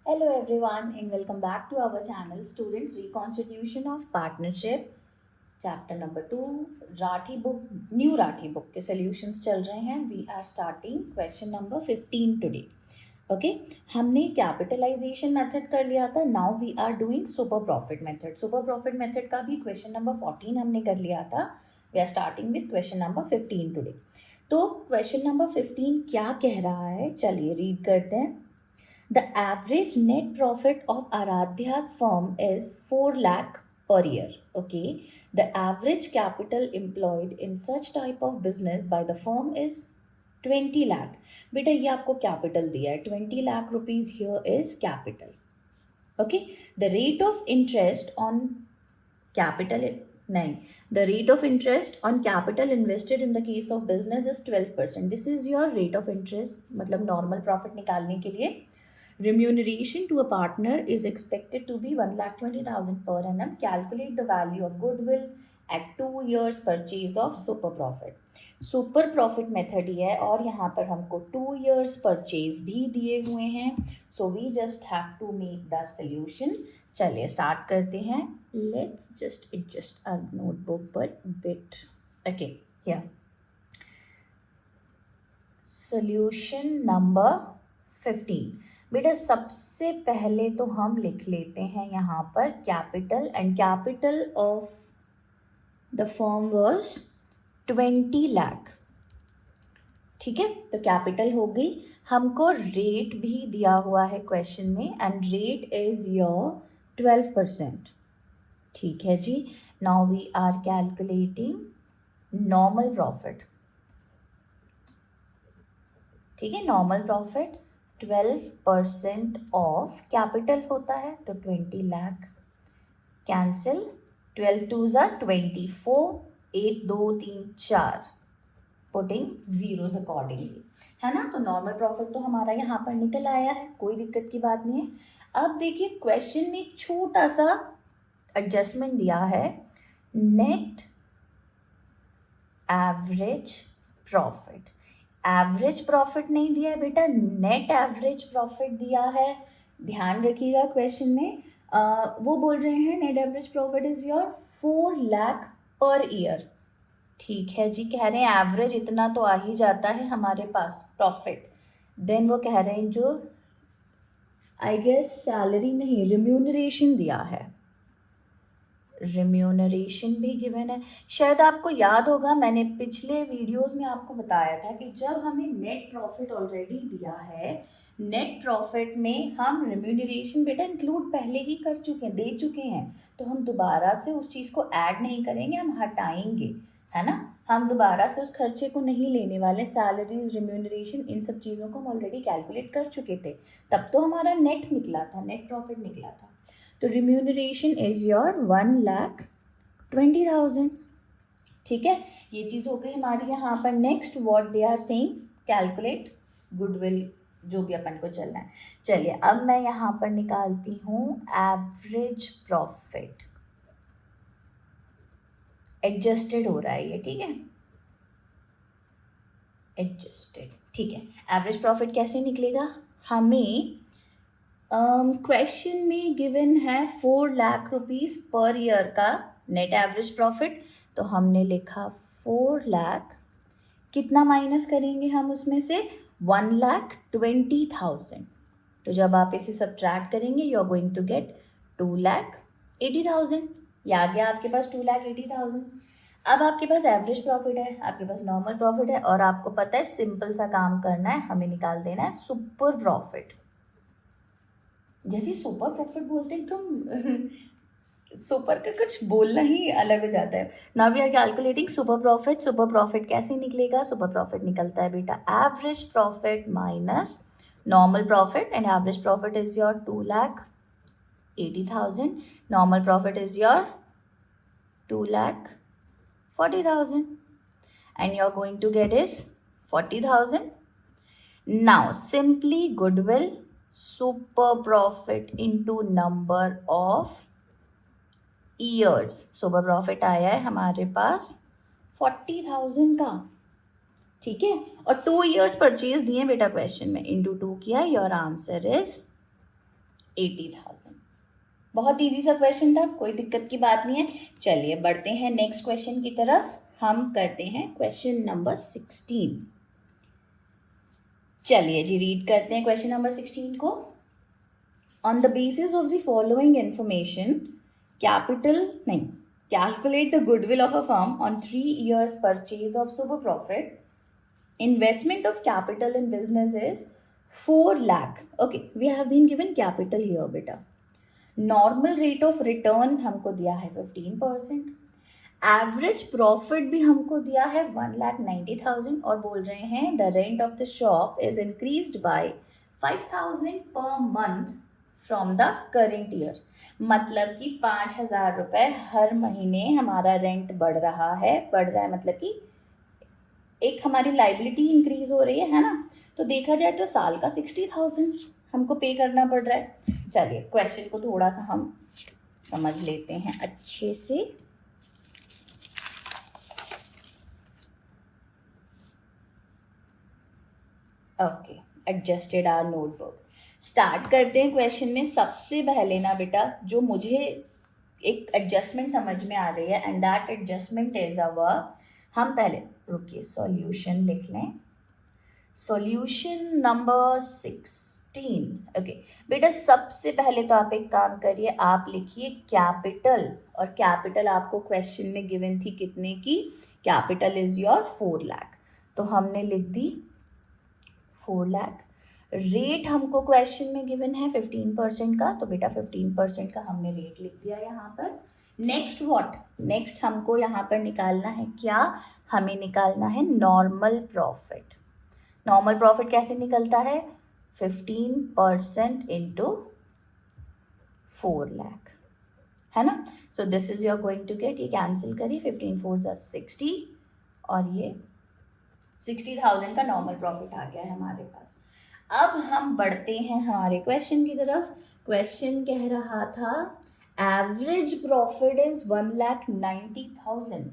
Hello everyone and welcome back to our channel Students Reconstitution of Partnership chapter number 2 Rathi book new Rathi book के solutions चल रहे हैं. We are starting question number 15 today. Okay हमने capitalization method कर लिया था. Now we are doing super profit method. Super profit method का भी क्वेश्चन नंबर 14 हमने कर लिया था. We are starting with question number 15 today. तो क्वेश्चन नंबर 15 क्या कह रहा है, चलिए रीड करते हैं. The average net profit of Aradhya's firm is 4 lakh per year. Okay. The average capital employed in such type of business by the firm is 20 lakh. बेटा ये आपको कैपिटल दिया है. 20 lakh rupees here is capital. Okay. The rate of interest on capital नहीं, the rate of interest on capital invested in the case of business is 12%. This is your rate of interest. मतलब normal profit निकालने के लिए remuneration to a partner is expected to be 1,20,000 per annum. Calculate the value of goodwill at 2 years purchase of super profit. Super profit method ही है और यहाँ पर हमको 2 years परचेज भी दिए हुए हैं. So we just have to make the solution. चलिए स्टार्ट करते हैं. Let's just adjust our notebook पर bit. Okay here solution number 15. बेटा सबसे पहले तो हम लिख लेते हैं यहाँ पर capital, and capital of the firm was 20 lakh. ठीक है, तो कैपिटल हो गई. हमको रेट भी दिया हुआ है क्वेश्चन में, एंड रेट इज योर 12%. ठीक है जी. Now we are calculating normal profit. ठीक है, नॉर्मल प्रॉफिट 12% ऑफ कैपिटल होता है, तो 20 लाख. कैंसिल. 12 टू ज़ा 24. 1 2 3 4 पुटिंग जीरोज अकॉर्डिंगली, है ना. तो नॉर्मल प्रॉफिट तो हमारा यहाँ पर निकल आया है, कोई दिक्कत की बात नहीं है. अब देखिए क्वेश्चन में एक छोटा सा एडजस्टमेंट दिया है. Net average profit. Average profit नहीं दिया है बेटा, नेट एवरेज प्रॉफिट दिया है. ध्यान रखिएगा क्वेश्चन में वो बोल रहे हैं net average profit is your 4 lakh per year. ठीक है जी, कह रहे हैं एवरेज इतना तो आ ही जाता है हमारे पास प्रॉफिट. देन वो कह रहे हैं जो आई गेस सैलरी नहीं, रिम्यूनरेशन दिया है. रिम्यूनरेशन भी गिवन है. शायद आपको याद होगा मैंने पिछले वीडियोस में आपको बताया था कि जब हमें नेट प्रॉफिट ऑलरेडी दिया है, नेट प्रॉफिट में हम रिम्यूनरेशन बेटा इंक्लूड पहले ही कर चुके हैं, दे चुके हैं. तो हम दोबारा से उस चीज़ को ऐड नहीं करेंगे, हम हटाएंगे, है ना. हम दोबारा से उस खर्चे को नहीं लेने वाले. सैलरीज, रिम्यूनरेशन, इन सब चीज़ों को हम ऑलरेडी कैलकुलेट कर चुके थे. तब तो हमारा नेट निकला था, नेट प्रॉफिट निकला था. तो रिम्यूनरेशन इज योर 1,20,000. ठीक है, ये चीज़ हो गई हमारी यहाँ पर. Next what they are saying, calculate goodwill, जो भी अपन को चलना है. चलिए अब मैं यहाँ पर निकालती हूँ एवरेज प्रॉफिट. एडजस्टेड हो रहा है ये, ठीक है, एडजस्टेड. ठीक है, एवरेज प्रॉफिट कैसे निकलेगा. हमें क्वेश्चन में गिवन है 4 लाख रुपीज़ पर ईयर का नेट एवरेज प्रॉफिट. तो हमने लिखा 4 लाख. कितना माइनस करेंगे हम उसमें से, 1,20,000. तो जब आप इसे सब्ट्रैक्ट करेंगे you are going to get 2,80,000. ये आ गया आपके पास 2,80,000. अब आपके पास एवरेज प्रॉफिट है, आपके पास नॉर्मल प्रॉफिट है, और आपको पता है सिंपल सा काम करना है, हमें निकाल देना है सुपर प्रॉफिट. जैसे सुपर प्रॉफिट बोलते हैं तुम सुपर का कुछ बोलना ही अलग हो जाता है. Now we are calculating super profit. Super profit कैसे निकलेगा. सुपर प्रॉफिट निकलता है बेटा average profit minus normal profit, and average profit is your 2,80,000. Normal profit is your 2,40,000, and you are going to get is 40,000. Now simply goodwill super profit into number of years. Super profit आया है हमारे पास 40,000 का. ठीक है, और 2 years purchase दिए बेटा question में, इंटू 2 किया. Your answer is 80,000। बहुत इजी सा क्वेश्चन था, कोई दिक्कत की बात नहीं है। चलिए बढ़ते हैं नेक्स्ट क्वेश्चन की तरफ। हम करते हैं क्वेश्चन नंबर 16। चलिए जी रीड करते हैं क्वेश्चन नंबर 16 को। On the basis of the following information calculate the goodwill of a firm on 3 years purchase of super profit. Investment of capital in business is 4 lakh. Okay, we have been given capital here beta. Normal rate of return हमको दिया है 15%. Average profit भी हमको दिया है 1,90,000 और बोल रहे हैं the rent of the shop is increased by 5,000 per month from the current year. मतलब कि 5,000 रुपये हर महीने हमारा रेंट बढ़ रहा है मतलब कि एक हमारी लाइबिलिटी इंक्रीज हो रही है ना। तो देखा जाए तो साल का 60,000 हमको पे करना पड़ रहा है। चलिए क्वेश्चन को थोड़ा सा हम समझ लेते हैं अच्छे से। Okay, adjusted our notebook. Start करते हैं क्वेश्चन में। सबसे पहले ना बेटा जो मुझे एक एडजस्टमेंट समझ में आ रही है and that adjustment is our, हम पहले रुकिए सॉल्यूशन लिख लें। Solution number 16। ओके बेटा सबसे पहले तो आप एक काम करिए, आप लिखिए कैपिटल, और कैपिटल आपको क्वेश्चन में गिवन थी कितने की, कैपिटल इज योर 4 लाख। तो हमने लिख दी 4 लाख। रेट हमको क्वेश्चन में गिवन है 15% का, तो बेटा 15% का हमने रेट लिख दिया यहाँ पर। नेक्स्ट व्हाट, नेक्स्ट हमको यहाँ पर निकालना है क्या, हमें निकालना है नॉर्मल प्रॉफिट। नॉर्मल प्रॉफिट कैसे निकलता है, 15% इंटू 4 लाख, है ना। So this is your going to get, ये कैंसिल करिए, 15 4 60 और ये 60,000 का नॉर्मल प्रॉफिट आ गया है हमारे पास। अब हम बढ़ते हैं हमारे क्वेश्चन की तरफ। क्वेश्चन कह रहा था एवरेज प्रॉफिट इज 1,90,000।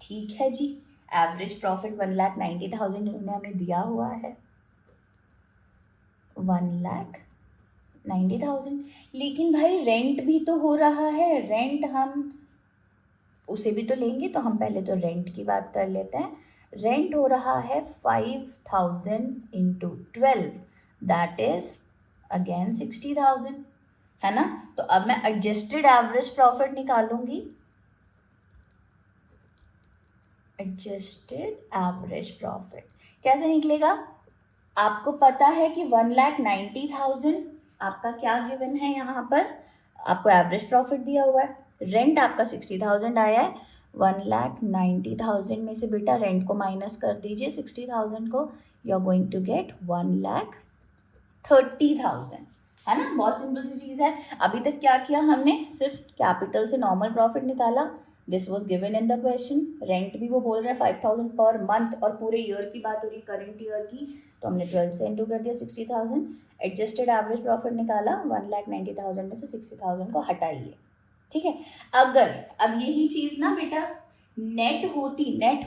ठीक है जी, एवरेज प्रॉफिट 1,90,000 इन्होंने हमें दिया हुआ है, 1,90,000। लेकिन भाई रेंट भी तो हो रहा है, रेंट हम उसे भी तो लेंगे, तो हम पहले तो रेंट की बात कर लेते हैं। रेंट हो रहा है 5,000 इंटू 12, दैट इज अगेन 60,000, है ना। तो अब मैं एडजस्टेड एवरेज प्रॉफिट निकालूंगी। एडजस्टेड एवरेज प्रॉफिट कैसे निकलेगा, आपको पता है कि 1,90,000 आपका क्या गिवन है, यहाँ पर आपको एवरेज प्रॉफिट दिया हुआ है, रेंट आपका 60,000 आया है। 1,90,000 में से बेटा रेंट को माइनस कर दीजिए 60,000 को, you are going to get 1,30,000, है ना। बहुत सिंपल सी चीज़ है। अभी तक क्या किया हमने, सिर्फ कैपिटल से नॉर्मल प्रॉफिट निकाला, this was given in the question. Rent भी वो बोल रहे हैं 5,000 पर मंथ, और पूरे ईयर की बात हो रही, करेंट ईयर की, तो हमने 12 से इंटू कर दिया 60,000। एडजस्टेड एवरेज प्रॉफिट निकाला, 1,90,000 में से 60,000 को हटाइए, ठीक है। अगर अब यही चीज़ ना बेटा नेट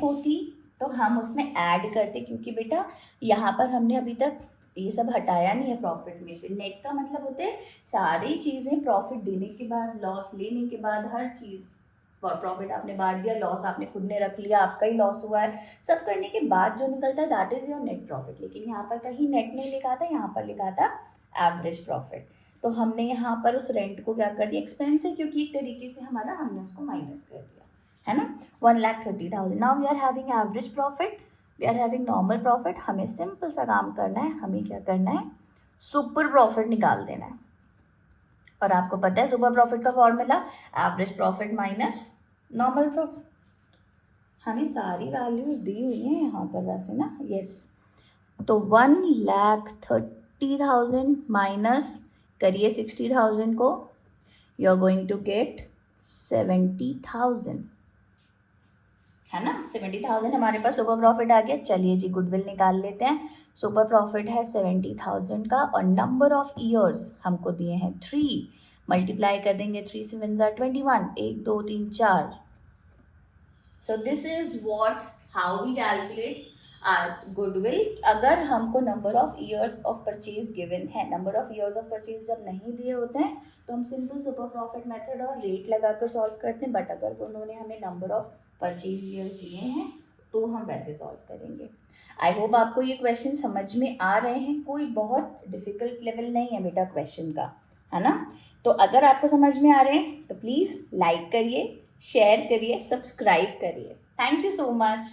होती तो हम उसमें ऐड करते, क्योंकि बेटा यहाँ पर हमने अभी तक ये सब हटाया नहीं है प्रॉफिट में से। नेट का मतलब होते हैं सारी चीज़ें प्रॉफिट देने के बाद, लॉस लेने के बाद, हर चीज़, प्रॉफिट आपने बांट दिया, लॉस आपने खुद ने रख लिया, आपका ही लॉस हुआ है, सब करने के बाद जो निकलता है that is your net profit. लेकिन यहाँ पर कहीं नेट नहीं लिखा था, यहाँ पर लिखा था एवरेज प्रॉफिट। तो हमने यहाँ पर उस रेंट को क्या कर दिया, एक्सपेंस है, क्योंकि एक तरीके से हमारा हमने उसको माइनस कर दिया, है ना। 1,30,000। Now we are having average profit, we are having normal profit. हमें सिंपल सा काम करना है, हमें क्या करना है, सुपर प्रॉफिट निकाल देना है। और आपको पता है सुपर प्रॉफिट का formula average profit minus normal profit. हमें सारी वैल्यूज दी हुई हैं यहाँ पर वैसे ना, यस। तो 1,30,000 माइनस करिए 60,000 को, you are going to get 70,000, है ना। 70,000 हमारे पास सुपर प्रॉफिट आ गया। चलिए जी गुडविल निकाल लेते हैं। सुपर प्रॉफिट है 70,000 का, और नंबर ऑफ ईयर्स हमको दिए हैं 3, मल्टीप्लाई कर देंगे 3 7 21, 1 2 3 4। So this is what how we calculate. Goodwill, अगर हमको number of years of purchase given है, number of years of purchase जब नहीं दिए होते हैं तो हम सिंपल सुपर प्रॉफिट मेथड और रेट लगाकर सॉल्व करते हैं, बट अगर उन्होंने हमें नंबर ऑफ परचेज ईयर्स दिए हैं तो हम वैसे सॉल्व करेंगे। आई होप आपको ये क्वेश्चन समझ में आ रहे हैं, कोई बहुत डिफिकल्ट लेवल नहीं है बेटा क्वेश्चन का, है ना। तो अगर आपको समझ में आ रहे हैं तो प्लीज़ लाइक करिए, शेयर करिए, सब्सक्राइब करिए। Thank you so much.